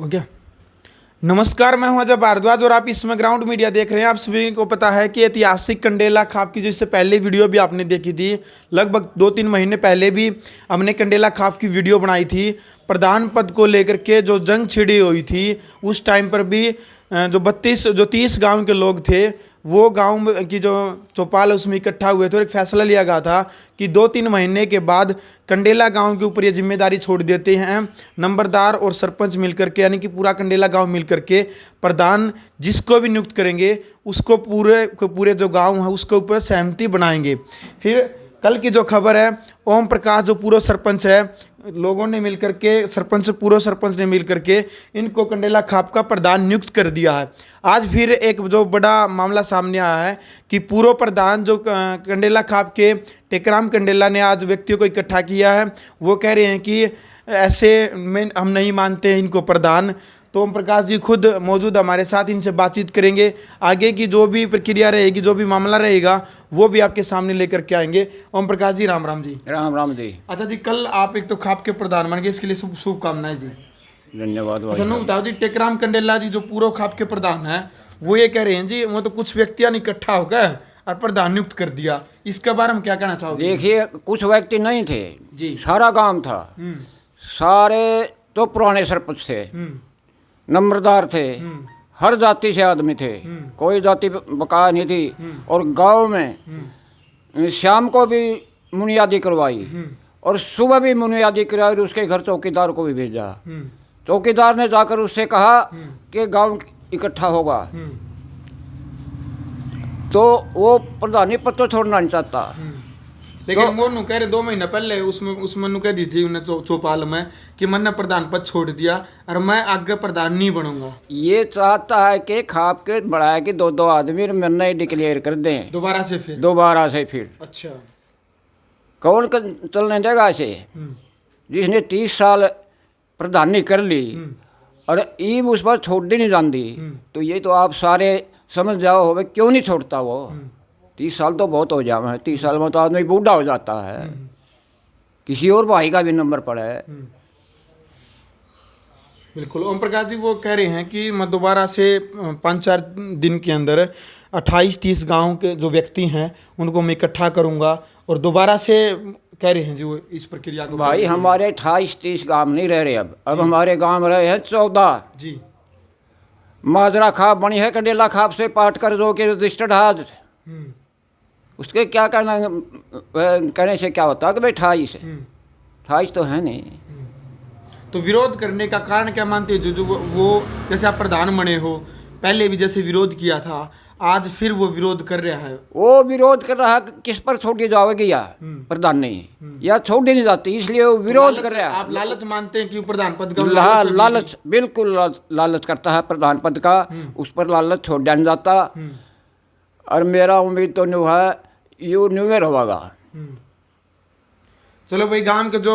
हो गया। नमस्कार, मैं हूं अजय भारद्वाज और आप इसमें ग्राउंड मीडिया देख रहे हैं। आप सभी को पता है कि ऐतिहासिक कंडेला खाप की जो इससे पहले वीडियो भी आपने देखी थी, लगभग 2-3 महीने पहले भी हमने कंडेला खाप की वीडियो बनाई थी। प्रधान पद को लेकर के जो जंग छिड़ी हुई थी उस टाइम पर भी जो 30 गांव के लोग थे वो गांव की जो चौपाल उसमें इकट्ठा हुए थे और एक फैसला लिया गया था कि 2-3 महीने के बाद कंडेला गांव के ऊपर ये जिम्मेदारी छोड़ देते हैं। नंबरदार और सरपंच मिलकर के, यानी कि पूरा कंडेला गांव मिलकर के प्रधान जिसको भी नियुक्त करेंगे उसको पूरे जो गांव है उसके ऊपर सहमति बनाएंगे। फिर कल की जो खबर है, ओम प्रकाश जो पूर्व सरपंच है, लोगों ने मिलकर के पूर्व सरपंच ने मिलकर के इनको कंडेला खाप का प्रधान नियुक्त कर दिया है। आज फिर एक जो बड़ा मामला सामने आया है कि पूर्व प्रधान जो कंडेला खाप के टेकराम कंडेला ने आज व्यक्तियों को इकट्ठा किया है। वो कह रहे हैं कि ऐसे में हम नहीं मानते हैं इनको प्रधान। तो ओम प्रकाश जी खुद मौजूद हमारे साथ, इनसे बातचीत करेंगे। आगे की जो भी प्रक्रिया रहेगी, जो भी मामला रहेगा वो भी आपके सामने लेकर के आएंगे। ओम प्रकाश जी, राम राम जी। राम राम जी। अच्छा जी, कल आप एक तो खाप के प्रधान बन गए, इसके लिए शुभकामनाएं जी। धन्यवाद। अच्छा, नो बताओ जी, टेकराम कंडेला जी जो पूर्व खाप के प्रधान है वो ये कह रहे हैं जी वो तो कुछ व्यक्तियां इकट्ठा होकर और प्रधान नियुक्त कर दिया, इसके बारे में क्या कहना चाहोगे? देखिए, कुछ व्यक्ति नहीं थे जी, सारा गांव था। सारे तो पुराने सरपंच थे, नंबरदार थे, हर जाति से आदमी थे, कोई जाति बकाया नहीं थी। और गांव में शाम को भी मुनियादी करवाई और सुबह भी मुनियादी करवाई। उसके घर चौकीदार को भी भेजा। चौकीदार ने जाकर उससे कहा कि गांव इकट्ठा होगा, तो वो प्रधानी पद तो छोड़ना नहीं चाहता। लेकिन वो नु कह रहे 2 महीने पहले उसमें नु कह दी थी उन्हें चौपाल में कि मैंने प्रधान पद छोड़ दिया और मैं आगे प्रधान नहीं बनूंगा। ये चाहता है कि खाप के बढ़ाया कि 2-2 आदमी मैंने डिक्लेयर कर दें दोबारा से फिर। अच्छा, कौन चलने देगा ऐसे? जिसने 30 साल प्रधानी कर ली और ईब उस पर छोड़ नहीं जाती, तो ये तो आप सारे समझ जाओ हो क्यों नहीं छोड़ता वो। 30 साल तो बहुत हो जाए, 30 साल में तो आदमी बूढ़ा हो जाता है। किसी और भाई का भी नंबर पड़ा है। बिल्कुल। ओम प्रकाश जी वो कह रहे हैं कि मैं दोबारा से 5-4 दिन के अंदर 28-30 गांव के जो व्यक्ति हैं उनको मैं इकट्ठा करूंगा और दोबारा से कह रहे हैं जी वो इस प्रक्रिया को। भाई हमारे 28-30 गांव नहीं रह रहे अब हमारे गांव रहे हैं 14 जी। माजरा खाप बनी है कंडेला खाप से पाट कर जो कि रजिस्टर्ड हाथ। उसके क्या कहने से क्या होता है कि भाई 28 तो है नहीं। तो विरोध करने का कारण क्या मानते हैं? जो वो जैसे आप प्रधान बने हो, पहले भी जैसे विरोध किया था, आज फिर वो विरोध कर रहा है। वो विरोध कर रहा है किस पर छोड़ी जाओगे या प्रधान नहीं या छोड़ी नहीं जाती, इसलिए वो विरोध कर रहा है। आप लालच मानते हैं कि प्रधान पद का लालच बिल्कुल लालच करता है प्रधान पद का, उस पर लालच छोड़ नहीं जाता। और मेरा उम्मीद तो न्यू है यू न्यूवेर होगा। चलो भाई, गांव के जो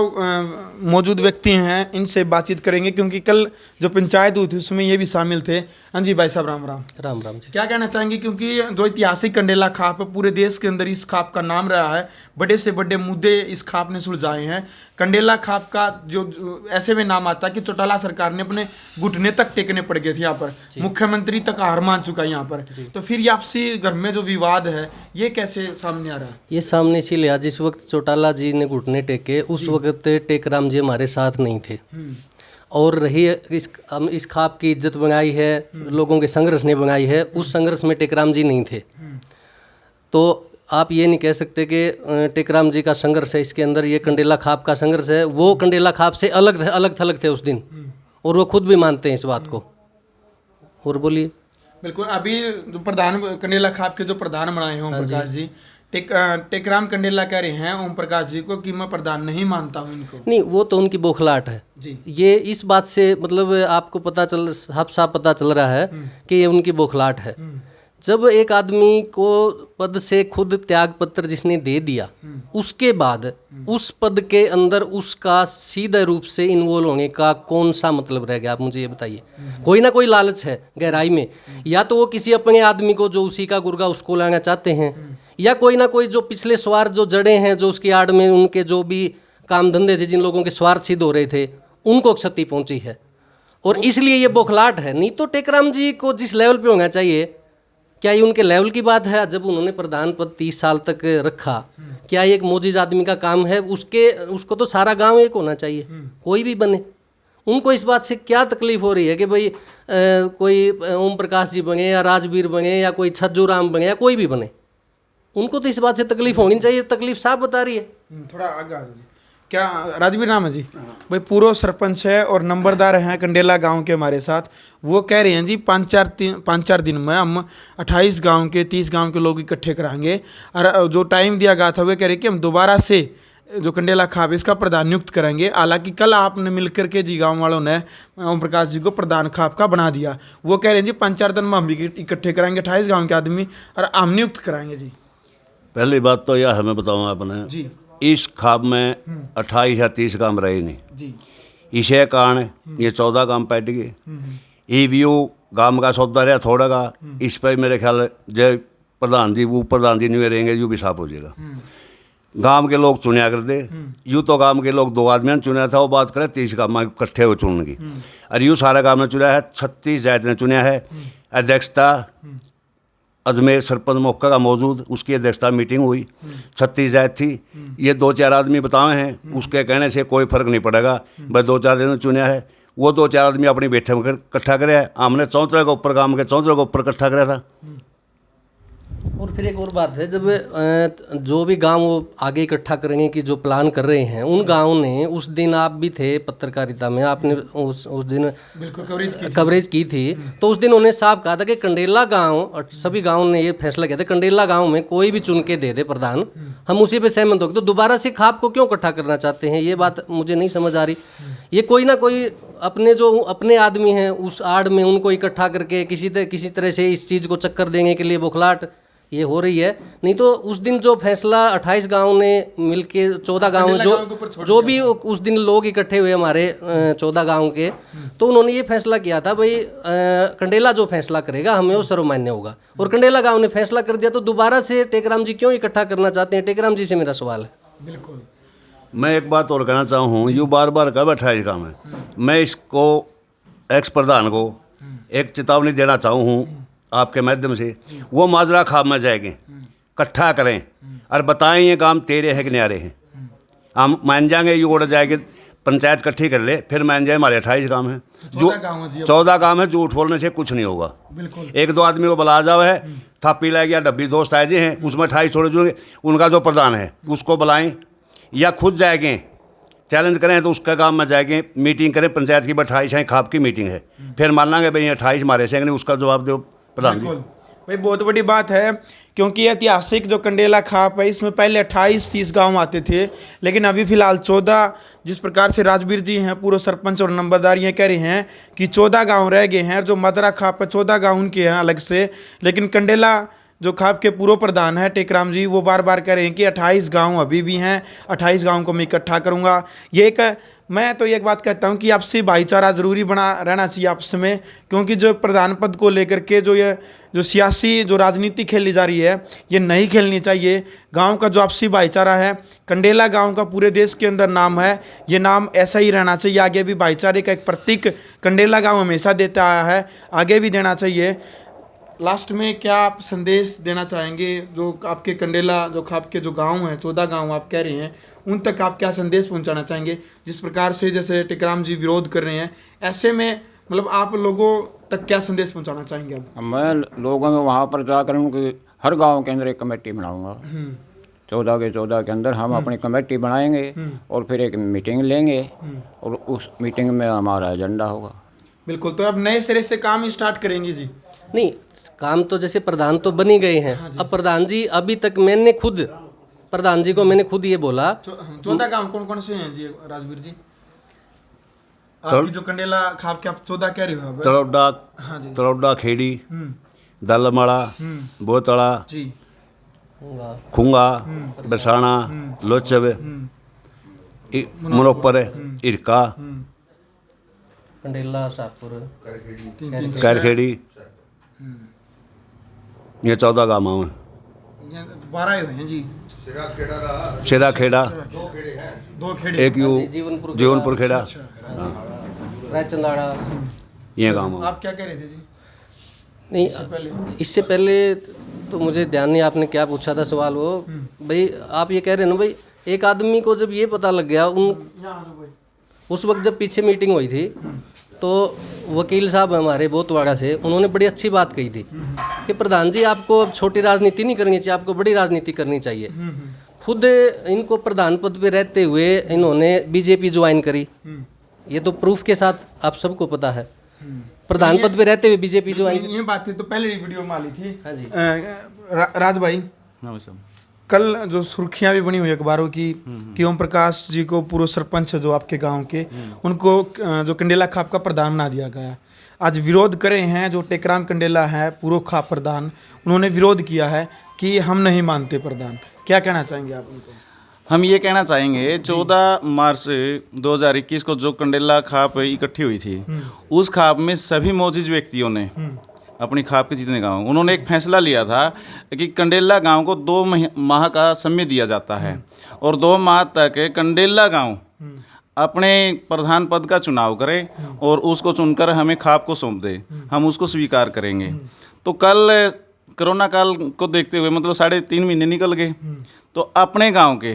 मौजूद व्यक्ति हैं इनसे बातचीत करेंगे, क्योंकि कल जो पंचायत हुई थी उसमें ये भी शामिल थे। हाँ जी भाई साहब, राम राम। राम राम जी। क्या कहना चाहेंगे, क्योंकि जो ऐतिहासिक कंडेला खाप है पूरे देश के अंदर इस खाप का नाम रहा है, बड़े से बड़े मुद्दे इस खाप ने सुलझाए हैं। कंडेला खाप का जो ऐसे में नाम आता है कि चौटाला सरकार ने अपने घुटने तक टेकने पड़ गए थे यहाँ पर, मुख्यमंत्री तक हार मान चुका है यहाँ पर। तो फिर ये आपसी घर में जो विवाद है ये कैसे सामने आ रहा है? ये सामने इसीलिए आज जिस वक्त चौटाला जी ने घुटने टेके उस वक्त टेकराम जी हमारे साथ नहीं थे। और रही इस खाप की इज्जत बनाई है, लोगों के संघर्ष ने बनाई है, उस संघर्ष में टेकराम जी नहीं थे। तो आप ये नहीं कह सकते कि टेकराम जी का संघर्ष है इसके अंदर, ये कंडेला खाप का संघर्ष है। वो कंडेला खाप से अलग थलग थे उस दिन, और वो खुद भी मानते हैं इस बात को। और बोलिए। बिल्कुल। अभी जो प्रधान कंडेला खाप के जो प्रधान बनाए हैं ओम प्रकाश जी, टेकराम कंडेला कह रहे हैं ओम प्रकाश जी को कि मैं प्रधान नहीं मानता हूं इनको। नहीं, वो तो उनकी बौखलाहट है जी। ये इस बात से मतलब आपको साफ पता चल रहा है कि ये उनकी बौखलाहट है। जब एक आदमी को पद से खुद त्याग पत्र जिसने दे दिया, उसके बाद उस पद के अंदर उसका सीधे रूप से इन्वॉल्व होने का कौन सा मतलब रह गया? आप मुझे ये बताइए। कोई ना कोई लालच है गहराई में, या तो वो किसी अपने आदमी को जो उसी का गुर्गा उसको लाना चाहते हैं, या कोई ना कोई जो पिछले स्वार्थ जो जड़े हैं, जो उसकी आड़ में उनके जो भी काम धंधे थे, जिन लोगों के स्वार्थ सिद्ध हो रहे थे, उनको क्षति पहुंची है। और इसलिए ये बौखलाहट है। नहीं तो टेकराम जी को जिस लेवल पे होना चाहिए, क्या ये उनके लेवल की बात है? जब उन्होंने प्रधान पद 30 साल तक रखा, क्या ये एक मोजिज आदमी का काम है? उसको तो सारा गांव एक होना चाहिए, कोई भी बने। उनको इस बात से क्या तकलीफ हो रही है कि भाई कोई ओम प्रकाश जी बने या राजवीर बने या कोई छज्जू राम बने या कोई भी बने, उनको तो इस बात से तकलीफ होनी चाहिए। तकलीफ साफ बता रही है। थोड़ा आगे आ जाइए। क्या राजवीर नाम है जी? भाई पूर्व सरपंच है और नंबरदार हैं कंडेला गांव के हमारे साथ। वो कह रहे हैं जी 5-4 दिन में हम 28 गांव के 30 गांव के लोग इकट्ठे कराएंगे, और जो टाइम दिया गया था वो कह रहे कि हम दोबारा से जो कंडेला खाप इसका प्रधान नियुक्त करेंगे। हालांकि कल आपने मिलकर के जी गांव वालों ने ओम प्रकाश जी को प्रधान खाप का बना दिया। वो कह रहे हैं जी 5-4 दिन में हम इकट्ठे कराएंगे 28 गाँव के आदमी और हम नियुक्त कराएंगे जी। पहली बात तो यह है, मैं बताऊँ अपने जी इस खाप में 28 या 30 काम रहे नहीं जी। इसे कारण ये 14 काम पैट गए। ये व्यू गांव का सौदा रहा थोड़ा का, इस पर मेरे ख्याल जय प्रधान जी वो प्रधान जी नहीं रहेंगे, यूँ भी साफ हो जाएगा। गांव के लोग चुनिया कर दे, यूँ तो गांव के लोग 2 आदमी ने चुना था, वो बात करें 30 गाँव इकट्ठे हो चुनने की, और यूँ सारा गाँव ने चुना है। 36 जायत ने चुना है। अध्यक्षता अजमेर सरपंच मौका का मौजूद, उसकी अध्यक्षता मीटिंग हुई, 36 जायत थी। ये 2-4 आदमी बताए हैं, उसके कहने से कोई फर्क नहीं पड़ेगा। बस 2-4 दिन चुना है, वो 2-4 आदमी अपनी बैठे में इकट्ठा करे है। हमने 34 के ऊपर काम के 34 के ऊपर इकट्ठा कराया था। और फिर एक और बात है, जब जो भी गांव वो आगे इकट्ठा करेंगे कि जो प्लान कर रहे हैं, उन गाँव ने उस दिन आप भी थे पत्रकारिता में, आपने उस दिन बिल्कुल कवरेज की थी, तो उस दिन उन्होंने साफ कहा था कि कंडेला गांव और सभी गाँव ने ये फैसला किया था कंडेला गांव में कोई भी चुन के दे दे प्रधान, हम उसी पे सहमत हो गए। तो दोबारा से खाप को क्यों इकट्ठा करना चाहते हैं, ये बात मुझे नहीं समझ आ रही। ये कोई ना कोई अपने जो अपने आदमी हैं उस आड़ में उनको इकट्ठा करके किसी तरह से इस चीज़ को चक्कर देने के लिए बौखलाहट ये हो रही है। नहीं तो उस दिन जो फैसला 28 गांव ने मिलके 14 गांव जो भी उस दिन लोग इकट्ठे हुए हमारे 14 गांव के, तो उन्होंने ये फैसला किया था भाई कंडेला जो फैसला करेगा हमें वो सर्वमान्य होगा, और कंडेला गांव ने फैसला कर दिया। तो दोबारा से टेकराम जी क्यों इकट्ठा करना चाहते हैं? टेकराम जी से मेरा सवाल है। बिल्कुल। मैं एक बात और कहना चाहूँ, यूँ बार बार कब 28 काम है, मैं इसको एक्स प्रधान को एक चेतावनी देना चाहूँ आपके माध्यम से। वो माजरा खाब में जाएंगे, इकट्ठा करें और बताएं ये काम तेरे हैं कि न्यारे हैं। हम मान जाएंगे, ये उड़ जाएंगे, पंचायत इकट्ठी कर ले, फिर मान जाए हमारे 28 काम है, जो 14 काम है। झूठ बोलने से कुछ नहीं होगा। बिल्कुल। 1-2 आदमी को बुला जाओ है, थापी लाएगी या डब्बी दोस्त आए जी हैं, उसमें 28 छोड़े जुड़ेंगे, उनका जो प्रधान है उसको बुलाएं या खुद जाएंगे, चैलेंज करें तो उसका काम में जाएंगे, मीटिंग करें पंचायत की। 28 है खाप की मीटिंग है, फिर मान लाएंगे भाई 28 हमारे से नहीं, उसका जवाब दो प्रधान जी। भाई बहुत बड़ी बात है, क्योंकि ऐतिहासिक जो कंडेला खाप है इसमें पहले 28-30 गांव आते थे, लेकिन अभी फिलहाल 14, जिस प्रकार से राजवीर जी हैं पूर्व सरपंच और नंबरदार ये कह रहे हैं कि 14 गांव रह गए हैं। जो मदरा खाप है 14 गांव उनके हैं अलग से, लेकिन कंडेला जो खाप के पूर्व प्रधान है टेकराम जी, वो बार बार कह रहे हैं कि 28 गांव अभी भी हैं, 28 गांव को मैं इकट्ठा करूंगा। ये एक मैं तो एक बात कहता हूं कि आपसी भाईचारा ज़रूरी बना रहना चाहिए आपस में, क्योंकि जो प्रधान पद को लेकर के जो सियासी जो राजनीति खेली जा रही है ये नहीं खेलनी चाहिए। गांव का जो आपसी भाईचारा है, कंडेला गांव का पूरे देश के अंदर नाम है, ये नाम ऐसा ही रहना चाहिए। आगे भी भाईचारे का एक प्रतीक कंडेला गाँव हमेशा देता आया है, आगे भी देना चाहिए। लास्ट में क्या आप संदेश देना चाहेंगे जो आपके कंडेला जो आपके जो गांव हैं 14 गांव आप कह रहे हैं, उन तक आप क्या संदेश पहुंचाना चाहेंगे? जिस प्रकार से जैसे टेकराम जी विरोध कर रहे हैं, ऐसे में मतलब आप लोगों तक क्या संदेश पहुंचाना चाहेंगे? अब मैं लोगों में वहाँ पर जाकर उनकी हर गांव के अंदर एक कमेटी बनाऊंगा। 14 के 14 के अंदर हम अपनी कमेटी बनाएंगे और फिर एक मीटिंग लेंगे और उस मीटिंग में हमारा एजेंडा होगा। बिल्कुल। तो अब नए सिरे से काम स्टार्ट करेंगे जी? नहीं, काम तो जैसे प्रधान तो बन ही गए हैं। अब प्रधान जी अभी तक मैंने खुद प्रधान जी को मैंने खुद ये बोला 14 गांव कौन कौन से हैं जी राजवीर जी? आपकी जो कंडेला खाप के आप 14 कह रहे हो? तड़ौडा, हाँ जी, तड़ौडा खेड़ी, दलमाड़ा, बोतड़ा जी, खुंगा, बरसाना, लोचब, मनोपर, इरका, कंडेला, शाहपुर, कैरखेड़ी, ये 14 गाँव हैं। 12 हुए हैं जी। शेरा खेड़ा, 2 खेड़े, एक यू जीवनपुर जीवनपुर खेड़ा, रायचंदाड़ा। ये काम आप क्या कह रहे थे जी नहीं, पहले? इससे पहले तो मुझे ध्यान नहीं, आपने क्या पूछा था सवाल वो भाई, आप ये कह रहे हैं ना भाई, एक आदमी को जब ये पता लग गया उस वक्त जब पीछे मीटिंग हुई थी तो वकील साहब हमारे बोतवाड़ा से, उन्होंने बड़ी अच्छी बात कही थी कि प्रधान जी आपको अब छोटी राजनीति नहीं करनी चाहिए, आपको बड़ी राजनीति करनी चाहिए। खुद इनको प्रधान पद पे रहते हुए इन्होंने बीजेपी ज्वाइन करी, ये तो प्रूफ के साथ आप सबको पता है। प्रधान पद पे रहते हुए बीजेपी ज्वाइन, ये बात तो पहले ही वीडियो में आ ली थी। हाँ जी। राज भाई, कल जो सुर्खियां भी बनी हुई अखबारों की कि ओम प्रकाश जी को पूर्व सरपंच जो आपके गांव के, उनको जो कंडेला खाप का प्रधान बना दिया गया। आज विरोध करे हैं जो टेकराम कंडेला है पूर्व खाप प्रधान, उन्होंने विरोध किया है कि हम नहीं मानते प्रधान। क्या कहना चाहेंगे आप उनको? हम ये कहना चाहेंगे 14 मार्च 2021 को जो कंडेला खाप इकट्ठी हुई थी, उस खाप में सभी मौजूद व्यक्तियों ने अपनी खाप के जितने गांव, उन्होंने एक फैसला लिया था कि कंडेला गांव को 2 माह का समय दिया जाता है और 2 माह तक कंडेला गांव अपने प्रधान पद का चुनाव करे और उसको चुनकर हमें खाप को सौंप दे, हम उसको स्वीकार करेंगे। तो कल कोरोना काल को देखते हुए मतलब 3.5 महीने निकल गए, तो अपने गांव के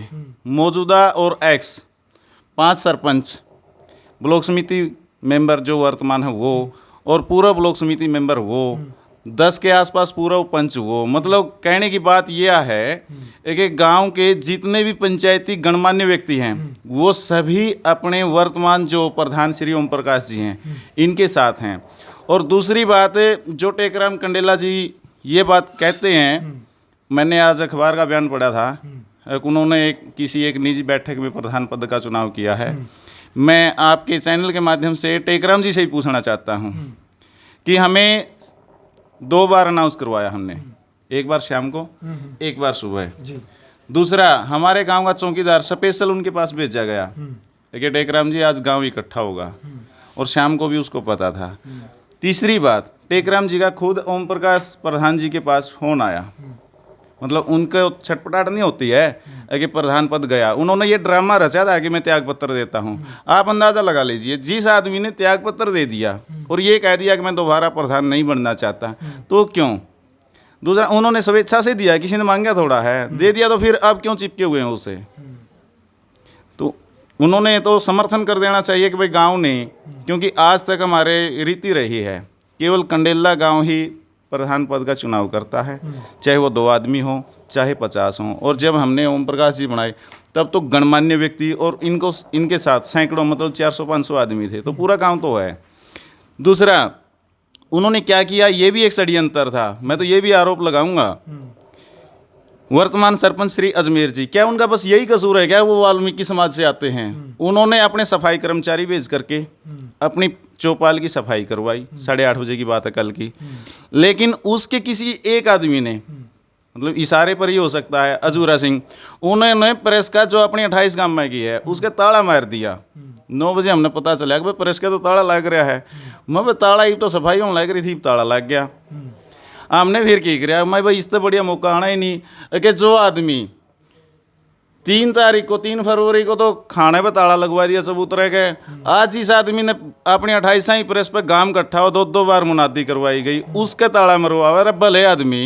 मौजूदा और एक्स 5 सरपंच, ब्लॉक समिति मेंबर जो वर्तमान है वो, और पूरा ब्लॉक समिति मेंबर वो, 10 के आसपास पूरा पंच वो, मतलब कहने की बात यह है कि गांव के जितने भी पंचायती गणमान्य व्यक्ति हैं वो सभी अपने वर्तमान जो प्रधान श्री ओम प्रकाश जी हैं इनके साथ हैं। और दूसरी बात, जो टेकराम कंडेला जी ये बात कहते हैं, मैंने आज अखबार का बयान पढ़ा था, उन्होंने किसी एक निजी बैठक में प्रधान पद का चुनाव किया है। मैं आपके चैनल के माध्यम से टेकराम जी से ही पूछना चाहता हूं कि हमें 2 बार अनाउंस करवाया हमने, एक बार शाम को, एक बार सुबह। दूसरा, हमारे गांव का चौकीदार स्पेशल उनके पास भेजा गया कि टेकराम जी आज गांव इकट्ठा होगा, और शाम को भी उसको पता था। तीसरी बात, टेकराम जी का खुद ओम प्रकाश प्रधान जी के पास फोन आया, मतलब उनको छटपटाहट नहीं होती है कि प्रधान पद गया। उन्होंने ये ड्रामा रचा था कि मैं त्याग पत्र देता हूँ। आप अंदाज़ा लगा लीजिए, जिस आदमी ने त्याग पत्र दे दिया और ये कह दिया कि मैं दोबारा प्रधान नहीं बनना चाहता, तो क्यों? दूसरा, उन्होंने स्वेच्छा से दिया, किसी ने मांगा थोड़ा है, दे दिया, तो फिर अब क्यों चिपके हुए हैं उसे? तो उन्होंने तो समर्थन कर देना चाहिए कि भाई गाँव ने, क्योंकि आज तक हमारे रीति रही है केवल कंडेला गाँव ही प्रधान पद का चुनाव करता है, चाहे वो 2 आदमी हो चाहे 50 हों। और जब हमने ओम प्रकाश जी बनाए तब तो गणमान्य व्यक्ति और इनके साथ सैकड़ों, मतलब 400-500 आदमी थे, तो पूरा गांव तो है। दूसरा, उन्होंने क्या किया, ये भी एक षड्यंत्र था। मैं तो ये भी आरोप लगाऊंगा, वर्तमान सरपंच श्री अजमेर जी, क्या उनका बस यही कसूर है क्या? वो वाल्मीकि समाज से आते हैं। उन्होंने अपने सफाई कर्मचारी भेज करके अपनी चौपाल की सफाई करवाई, 8:30 बजे की बात है कल की। लेकिन उसके किसी एक आदमी ने, मतलब इशारे पर ही हो सकता है, अजूरा सिंह, उन्होंने प्रेस का जो अपनी 28 गांव में की है उसके ताला मार दिया। 9 बजे हमने पता चला कि भाई प्रेस का तो ताला लग रहा है। मैं ताला ही तो सफाई होने लग रही थी, ताला लग गया। हमने फिर की किया, मैं भाई इससे बढ़िया मौका आना ही नहीं कि जो आदमी 3 तारीख को, 3 फरवरी को तो खाने पे ताला लगवा दिया चबूतरे के, आज इस आदमी ने अपनी 28 प्रेस पे गांव इकट्ठा हो 2-2 बार मुनादी करवाई गई, उसके ताला मरवावा। अरे भले आदमी,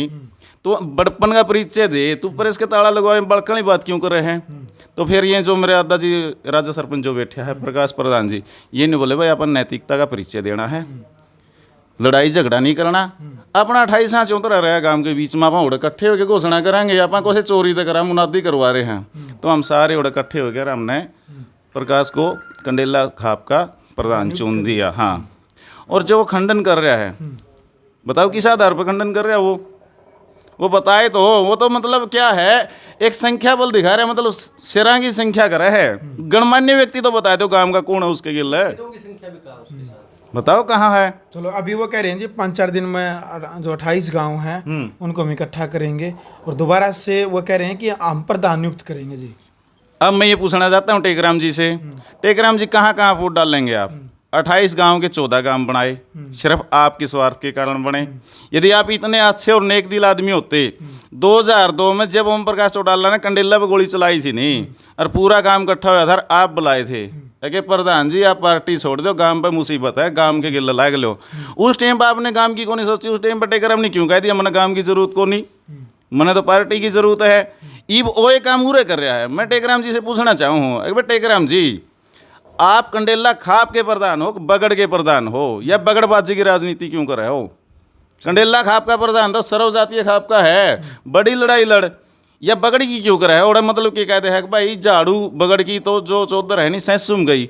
तो बड़पन का परिचय दे, तू प्रेस के ताला लगवाए बड़कनी बात क्यों कर रहे हैं? तो फिर ये जो मेरे दादाजी राजा सरपंच जो बैठे हैं प्रकाश प्रधान जी, ये नहीं बोले भाई अपन नैतिकता का परिचय देना है, लड़ाई झगड़ा नहीं करना, अपना 28 चौतरा रहा गांव के बीच में, आप उड़े इकट्ठे होकर घोषणा करांगे, आप को चोरी तो करा मुनादी करवा रहे हैं। तो हम सारे उड़े इकट्ठे होकर हमने प्रकाश को कंडेला खाप का प्रधान चुन दिया। हाँ, और जो वो खंडन कर रहा है, बताओ किस आधार पर खंडन कर रहा है? वो बताए तो, वो तो मतलब क्या है, एक संख्या बल दिखा रहा है, मतलब शेरा की संख्या कर रहा है। गणमान्य व्यक्ति तो बताए दो गांव का कौन है उसके गिल है, बताओ कहाँ है? चलो, अभी वो कह रहे हैं जी 5-4 दिन में जो 28 गांव हैं उनको हम इकट्ठा करेंगे और दोबारा से वो कह रहे हैं कि हम प्रधान नियुक्त करेंगे जी। अब मैं ये पूछना चाहता हूँ टेकराम जी से, टेकराम जी कहाँ कहाँ वोट डाल लेंगे आप? 28 गांव के 14 गांव बनाए, सिर्फ आपके स्वार्थ के कारण बने। यदि आप इतने अच्छे और नेक दिल आदमी होते, 2002 में जब ओम प्रकाश चौटाला ने कंडेला पे गोली चलाई थी नहीं, और पूरा गांव इकट्ठा हुआ था, आप बुलाए थे है कि प्रधान जी आप पार्टी छोड़ दो, गांव पे मुसीबत है, गांव के गिल्ला लाग लो। उस टाइम पर आपने गांव की कौन सोची? उस टाइम पर टेकराम ने क्यों कह दिया मैंने गांव की जरूरत को नहीं, मैंने तो पार्टी की जरूरत है। इब वो एक काम पूरे कर रहा है। मैं टेकराम जी से पूछना चाहूँ, एक बार टेकराम जी, आप कंडेला खाप के प्रधान हो, बगड़ के प्रधान हो, या बगड़बाजी की राजनीति क्यों कर रहे हो? कंडेला खाप का प्रधान तो सर्व जातीय खाप का है, बड़ी लड़ाई लड़, या बगड़ की क्यों करा है? और मतलब क्या कहते हैं कि भाई झाड़ू बगड़ की तो जो चौधर है नहीं सैंस सुम गई,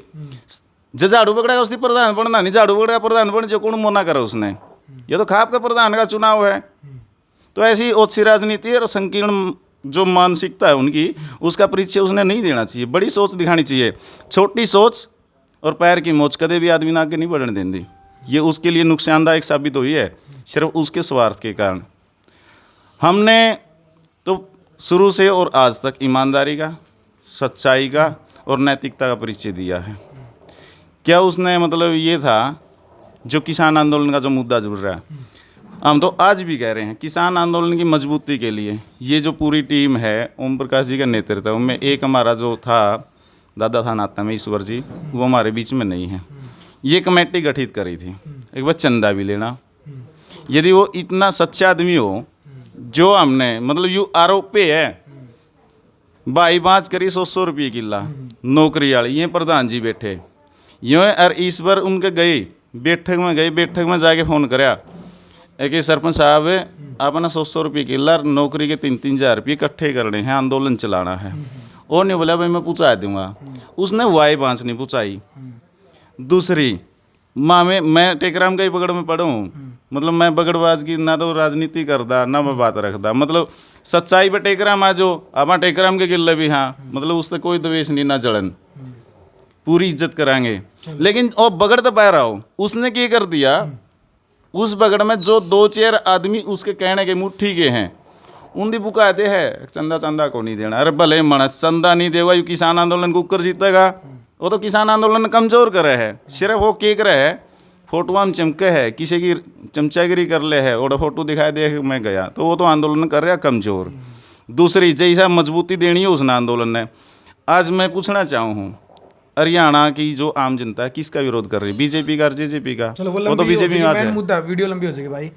जो झाड़ू बगड़ा उसकी प्रधान बनना नहीं, झाड़ू बगड़ा प्रधान बन जो कौन मोना करा उसने? ये तो खाप का प्रधान का चुनाव है। तो ऐसी ओछी राजनीति और संकीर्ण जो मानसिकता है उनकी, उसका परिचय उसने नहीं देना चाहिए। बड़ी सोच दिखानी चाहिए। छोटी सोच और पैर की मोच कदे भी आदमी ने आगे नहीं बढ़ने देंगी। ये उसके लिए नुकसानदायक साबित हुई है सिर्फ उसके स्वार्थ के कारण। हमने तो शुरू से और आज तक ईमानदारी का, सच्चाई का और नैतिकता का परिचय दिया है। क्या उसने मतलब ये था जो किसान आंदोलन का जो मुद्दा जुड़ रहा है, हम तो आज भी कह रहे हैं किसान आंदोलन की मजबूती के लिए ये जो पूरी टीम है ओम प्रकाश जी का नेतृत्व में, एक हमारा जो था दादा था नाता में ईश्वर जी, वो हमारे बीच में नहीं है। ये कमेटी गठित करी थी, एक बार चंदा भी लेना। यदि वो इतना सच्चा आदमी हो जो हमने मतलब यू आरोप पे है भाई बाँच करी 100 रुपये किला नौकरी वाली, ये प्रधान जी बैठे यूँ और ईश्वर उनके गए बैठक में जाके फ़ोन कराया एक सरपंच साहब अपना 100 रुपये किला नौकरी के 3-3 हज़ार रुपये इकट्ठे करने हैं, आंदोलन चलाना है। और नहीं बोला भाई मैं पूछा दूंगा, उसने वाई बाँच नहीं पूछाई। दूसरी माँ में मैं टेकराम का ही बगड़ में पढ़ूँ, मतलब मैं बगड़बाज की ना तो राजनीति करदा ना मैं बात रखदा, मतलब सच्चाई पे टेकराम आ जो आप टेकराम के गिल्ले भी हाँ, मतलब उससे कोई द्वेष नहीं ना जलन, पूरी इज्जत कराएंगे। लेकिन और बगड़ तो पा रहा हो, उसने क्या कर दिया, उस बगड़ में जो 2-4 आदमी उसके कहने के मुट्ठी के हैं उनकी बुकाते है चंदा को नहीं देना। अरे भले मनस चंदा नहीं देगा यू किसान आंदोलन को कर जीतेगा, वो तो किसान आंदोलन कमज़ोर करे है। सिर्फ वो के करे है फोटो में चमके है, किसी की चमचागिरी कर ले है और फोटो दिखाई दे मैं गया, तो वो तो आंदोलन कर रहा कमज़ोर। दूसरी जैसा मजबूती देनी है उसने आंदोलन ने। आज मैं पूछना चाहूँ हरियाणा की जो आम जनता है किसका विरोध कर रही है? बीजेपी का, जेजेपी का? चलो वो तो बीजेपी में है। मुद्दा वीडियो लंबी हो जाएगी भाई।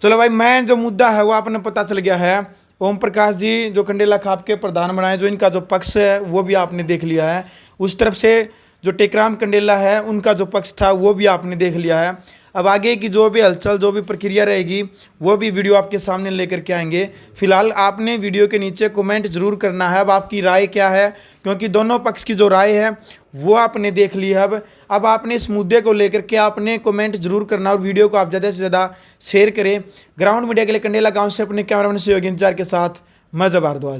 चलो भाई, मैं जो मुद्दा है वो आपने पता चल गया है। ओम प्रकाश जी जो कंडेला खाप के प्रधान बनाए, जो इनका जो पक्ष है वो भी आपने देख लिया है। उस तरफ से जो टेकराम कंडेला है उनका जो पक्ष था वो भी आपने देख लिया है। अब आगे की जो भी हलचल जो भी प्रक्रिया रहेगी वो भी वीडियो आपके सामने लेकर के आएंगे। फिलहाल आपने वीडियो के नीचे कमेंट जरूर करना है अब आपकी राय क्या है, क्योंकि दोनों पक्ष की जो राय है वो आपने देख ली है। अब आपने इस मुद्दे को लेकर के आपने कमेंट जरूर करना और वीडियो को आप ज़्यादा से ज़्यादा शेयर करें। ग्राउंड मीडिया के लिए कंडेला गाँव से अपने कैमरामैन सहयोगी इंतजार के साथ मैं जब भारद्वाज।